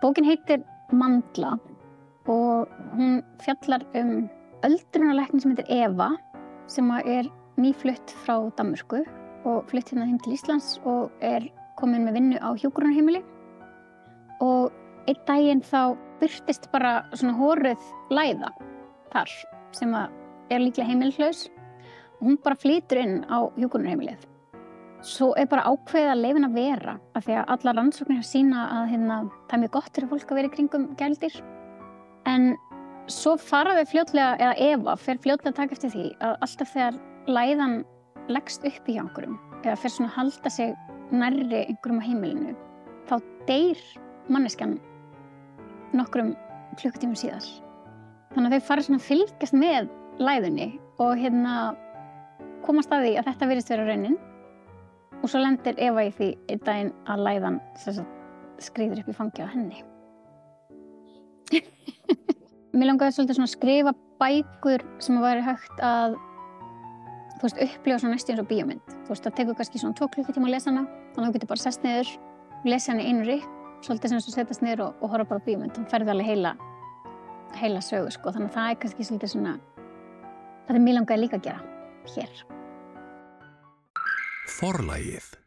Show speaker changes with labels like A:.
A: Bókin heitir Mandla og hún fjallar öldrunarlækni sem heitir Eva sem er nýflutt frá Danmörku og flutt hérna heim til Íslands og komin með vinnu á hjúkrunarheimili. Og einn daginn þá birtist bara svona horuð læða þar sem líklega heimilislaus og hún bara flytur inn á hjúkrunarheimilið. Svo bara ákveðið að leyfa henni að vera af því að allar rannsóknir sýna að það mjög gott fyrir fólk að vera í kringum gæludýr. En svo fara þau fljótlega, eða Eva fer fljótlega að taka eftir því að alltaf þegar læðan leggst upp í hjá einhverjum eða fer svona að halda sig nærri einhverjum á heimilinu, þá deyr manneskjan nokkrum klukkutímum síðar. Þannig að þau fara svona að fylgjast með læðunni og komast að því að þetta virðist vera raunin. Og svo lendir Eva í því einn daginn að læðan skríður upp í fangið á henni. Mér langaði svolítið svona að skrifa bækur sem væri hægt að upplifa svona næstum eins og bíómynd. Það tekur kannski svona 2 klukkutíma að lesa hana, þannig að þú getur bara sest niður og lesa hana í einu rykk, svolítið sem að setjast niður og horfa bara á bíómynd. Þú ferð alveg heila sögu, sko. Þannig að það kannski svolítið svona, það mér langaði líka að gera hér.
B: Forlagið.